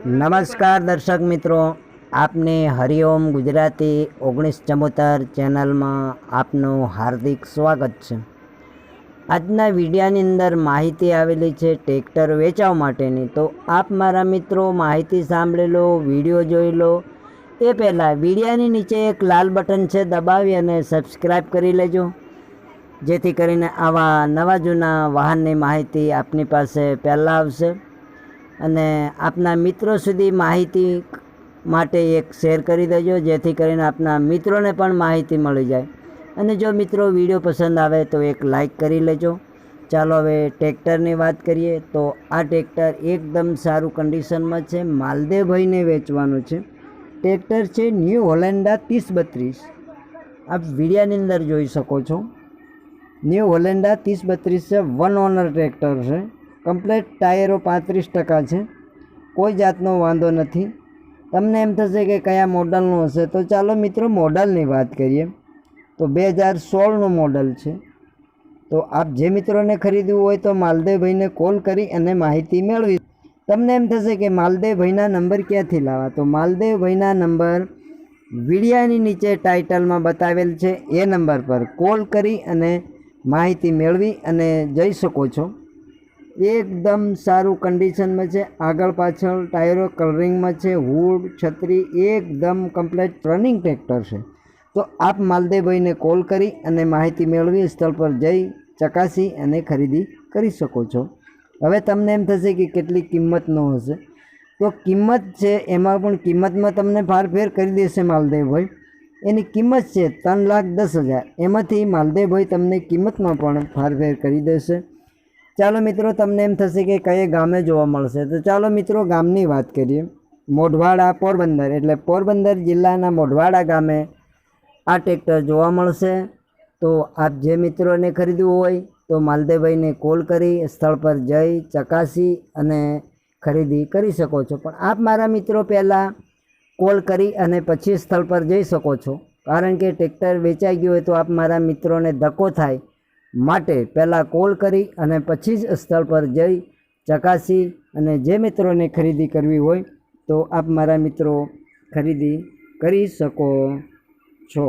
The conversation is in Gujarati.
નમસ્કાર દર્શક મિત્રો, આપને હરિઓમ ગુજરાતી 1974 ચેનલમાં આપનું હાર્દિક સ્વાગત છે। આજના વિડીયોની અંદર માહિતી આવેલી છે ટ્રેક્ટર વેચાવા માટેની। તો આપ મારા મિત્રો માહિતી સાંભળી લો, વિડીયો જોઈ લો એ પહેલાં વિડીયોની નીચે એક લાલ બટન છે, દબાવી અને સબસ્ક્રાઈબ કરી લેજો, જેથી કરીને આવા નવા જૂના વાહનની માહિતી આપની પાસે પહેલાં આવશે। અને આપના મિત્રો સુધી માહિતી માટે એક શેર કરી દેજો, જેથી કરીને આપના મિત્રોને પણ માહિતી મળી જાય। અને જો મિત્રો વિડીયો પસંદ આવે તો એક લાઈક કરી લેજો। ચાલો હવે ટ્રેક્ટરની વાત કરીએ। તો આ ટ્રેક્ટર એકદમ સારું કન્ડિશનમાં છે, માલદેવભાઈને વેચવાનું છે। ટ્રેક્ટર છે ન્યૂ હોલેન્ડા 3032। આપ વિડીયાની અંદર જોઈ શકો છો, ન્યૂ હોલેન્ડા 3032 છે, 1 ઓનર ટ્રેક્ટર છે। કમ્પ્લેટ ટાયરો 35% છે, કોઈ જાતનો વાંધો નથી। તમને એમ થશે કે કયા મોડલનું હશે, તો ચાલો મિત્રો મોડલની વાત કરીએ। તો 2016નું મોડલ છે। તો આપ જે મિત્રોને ખરીદવું હોય તો માલદેવભાઈને કોલ કરી અને માહિતી મેળવી। તમને એમ થશે કે માલદેવભાઈના નંબર ક્યાંથી લાવવા, તો માલદેવભાઈના નંબર વિડીયાની નીચે ટાઇટલમાં બતાવેલ છે, એ નંબર પર કોલ કરી અને માહિતી મેળવી અને જઈ શકો છો। એકદમ સારું કન્ડિશનમાં છે, આગળ પાછળ ટાયરો કલરિંગમાં છે, હુડ છત્રી એકદમ કમ્પ્લેટ રનિંગ ટ્રેક્ટર છે। તો આપ માલદેવભાઈને કોલ કરી અને માહિતી મેળવી સ્થળ પર જઈ ચકાસી અને ખરીદી કરી શકો છો। હવે તમને એમ થશે કે કેટલી કિંમતનો હશે, તો કિંમત છે એમાં પણ કિંમતમાં તમને ફારફેર કરી દેશે માલદેવભાઈ। એની કિંમત છે 3,10,000, એમાંથી માલદેવભાઈ તમને કિંમતમાં પણ ફારફેર કરી દેશે। ચાલો મિત્રો, તમને એમ થશે કે કયા ગામે જોવા મળશે, તો ચાલો મિત્રો ગામની વાત કરીએ। મોઢવાડા પોરબંદર, એટલે પોરબંદર જિલ્લાના મોઢવાડા ગામે આ ટ્રેક્ટર જોવા મળશે। તો આપ જે મિત્રોને ખરીદવું હોય તો માલદેવભાઈને કોલ કરી સ્થળ પર જઈ ચકાસી અને ખરીદી કરી શકો છો। પણ આપ મારા મિત્રો પહેલાં કોલ કરી અને પછી સ્થળ પર જઈ શકો છો, કારણ કે ટ્રેક્ટર વેચાઈ ગયું હોય તો આપ મારા મિત્રોને ધક્કો થાય, માટે પહેલાં કોલ કરી અને પછી જ સ્થળ પર જઈ ચકાસી અને જે મિત્રોને ખરીદી કરવી હોય તો આપ મારા મિત્રો ખરીદી કરી શકો છો।